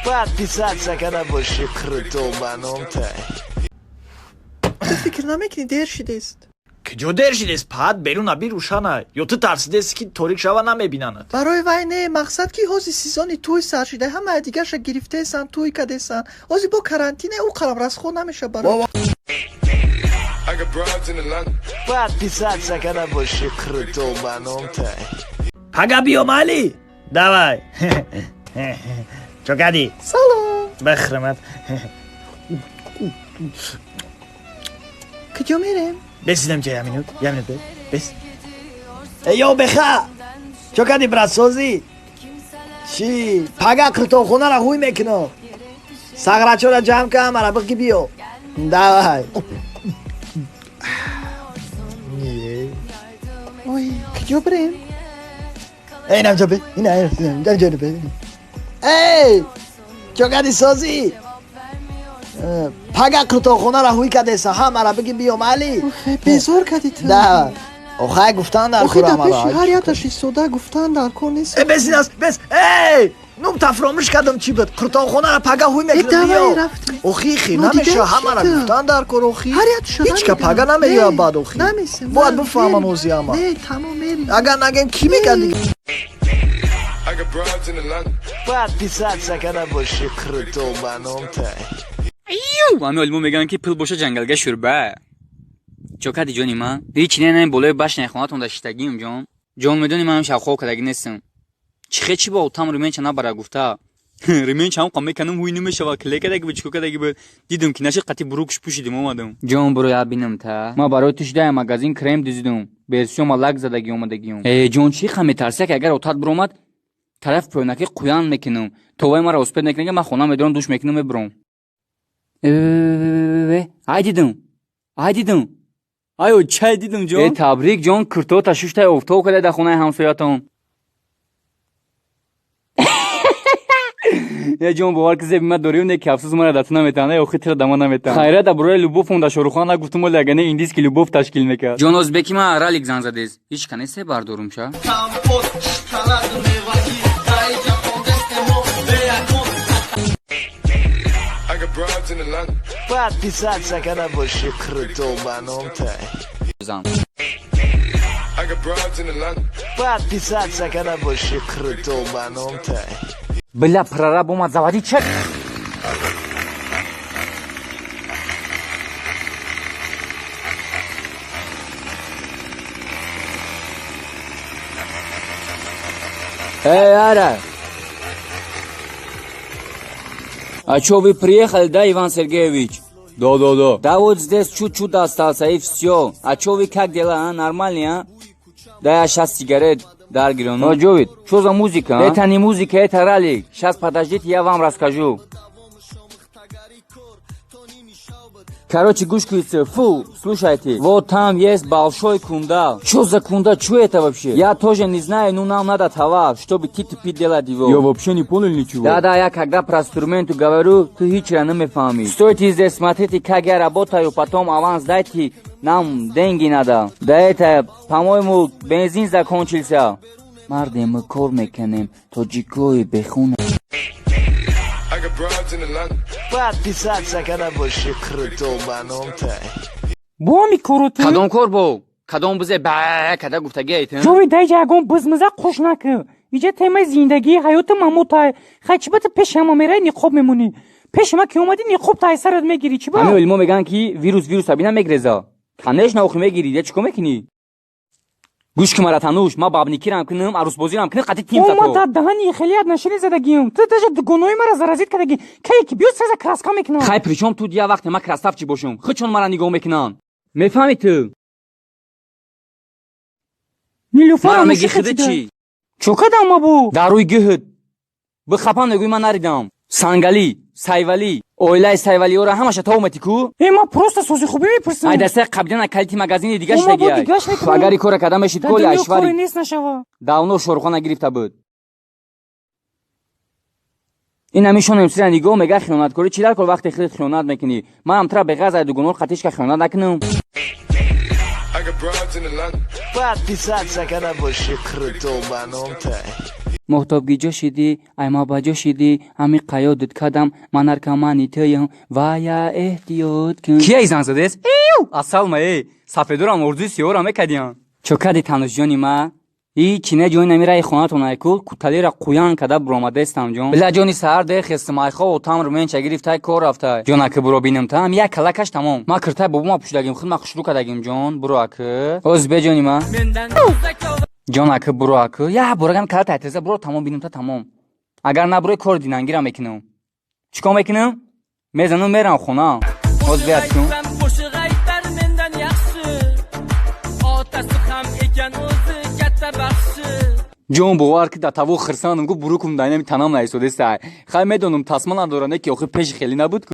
Подписаться набоши крутой баномтай. تو فکر نمیکنی دیر شده است؟ کجا دیر شدیست؟ پاد بیرون نبی روشنه یا تو ترسیدست که تاریک شوه نمیبینند؟ برای وای نه مقصد که حوزی سیزانی توی سر شده همه دیگه شا گرفته سن توی کده سن حوزی با کرانتینه او قلب راست خود نمیشه برای Подписаться набоши крутой баномтай. پگه بیا مالی давай چوکادی سلام بخرمت کجا میریم؟ بسیدم چه یه منوت بس ایو بخا چوکادی براسوزی چی پگه کتاب خونه را خوی میکنم سغرچو را جمع که مرا بگی بیو давай اوی کجا بریم؟ اینم جا به اینم جا به ای چوکادی سازی پگه کتاب خونه را خوی کده سا هم را بگی بیو مالی بیزار کدی تو ده آخه گفتن در آخه کورا در پیش مرا هر یادش سودا گفتن در کور نیست بس این است بس ای نم تفرامش کردم چی بود کرتا خونه را پگه ہوی میکنم دوای بیا رفتیم اوخی خی نو دیده نمیشه همه را شده. گفتن در کور اوخی هر یاد شده هیچ که پگه نمیگه بعد اوخی نمیسیم باید بفهمم اوزی اما نه تمام میریم اگر نگیم کی میگه دیگه Подписаться набоши крутой баномтай. همه علمو میگن که پل باشه جنگلگه شوربه چوکادی جونی من هیچ نه بالای باش نخوناتون داشتگیم جون میدونی من شب خواب کردگی نیستم چی چی با تام ریمن چنا برا گفته ریمن چم قم میکنم وی نمیشه و کلیک کردگی به چوکادگی به دیدم که نشه قتی بروکش پوشیدم اومدم جون برو یا بینم تا ما برای توش ده مغازین کرم دیدم ورسیون لاک زدگی اومدگیم ای جون چی خمی ترسه که اگر اوتاد برومد طرف پویناکی قویان میکنم تو وای مرا اسپد نکنه من خونم میدونم دوش میکنم میبرم ای دیدم آیو چای دیدم جون تبریک جون کرتو تا شش تا افتو کده در خونه همسایه‌تون یا جون باور که زب ما دوریم نه که افسوس مرا دست نمیتونه یا خیلی دما نمیتونه خیرت برای لوبوف اون شروخان گفتم لگنه ایندیس که لوبوف تشکیل میکرد جون ازبکی ما رالیک زن زدیز هیچ کنه سه بردارم شا Подписаться набоши крутой баномтай. Подписаться набоши крутой баномтай. бля прораб умат заводи чек эй ара а чё вы приехали, да, Иван Сергеевич? Да. Да вот здесь чуть-чуть остался, и все. А чё вы, как дела, а? Нормально, а? Да я сейчас сигарет даргирю. Ну, Джовид, что за музыка, а? Это не музыка, это ралли. Сейчас подождите, я вам расскажу. Короче, гушкицы, фу, слушайте, вот там есть большой кундал. Что за кундал, что это вообще? Я тоже не знаю, но нам надо товар, чтобы ты делать его. Я вообще не понял ничего. Да, я когда про инструменты говорю, ты ничего не фамишь. Стойте здесь, смотрите, как я работаю, потом аванс дайте, нам деньги надо. Да это, по-моему, бензин закончился. Марды, мы кормим кенем, тоджикой бехуне. Подписаться набоши крутой баномтай. бо микурути Кадом кор бо? Кадом бизе ба када гуфтаги айтин? ҷови дай ягон бизмиза қуш накӣ иҷа темаи зиндагии ҳаёти мамутай хачбата пеши ма мераи ниқоб мемунӣ пеши ма ки омадӣ ниқоб тай сарат мегирӣ чӣ ба ҳамин илмо меган ки вирус аби намегиреза конечно охи мегирӣ я чӣ кор мекунӣ гӯш ки мара тануш ма бабникирам кунам арӯзбозирам кунам қати тим ома дар даҳани хелият нашини задагиам ту даже дугонои мара заразит кадаги кае ки биё сеза краска мекунам хай причём тут я вақте ма красавчи бошам хичон мара нигоҳ мекунанд мефаҳмӣ ту мара меги хиди чӣ чӯ кадам ма бу дар рӯи гӯҳд бихапам негӯи ман наридам сангалӣ сайвалӣ оилаи сайвалиёро ҳамаша то омати ку ма просто сози хубӣ мепурсам ай дастаи қаблина калити магазини дига шидагиай агар и кора када мешид коли айшвари нест нашава давно шорухона гирифта буд ин ҳамишон эмсира нигоҳ мега хиёнаткорӣ чӣ дар кор вақте хилд хиёнат мекунӣ манам тра беғазай дугунор қатиш ка хиёнат накунам Подписаться набоши крутой баномтай. محتابگیجا شدی ایما باجا شدی همی قیادت کدم من ارکمانی تایم و یا احتیاط کن کی ایزان زدیس؟ ایو اصل ما ای سفیدورم اردوی سیورم کدیان چوکادی تنوش جانی ما ای چینه جوی نمیره خونتون ایکول کتالی را قویان کده برامده استم جون بلا جونی سهر ده خست مایخا و تام رومن چگریفتای کار رفته جونا که برو بینم تام یک کلکش تمام ما کرتای بابا پوشدگیم خود ما خوشرو کدگیم جون برو اکه اوز به جونی ما جونا که برو اکه یا برگم کلا تحتیزه برو تمام بینم تا تمام اگر نبروی کار دیننگیرم میکنم چیکار میکنم میزنم میرم خونه اوز به اکه جون بوار که دتاو خرسانم گو برو کم داینم تنام نیست و دسته خیلی میدونم تصمیم ندارم که آخه پیش خیلی نبود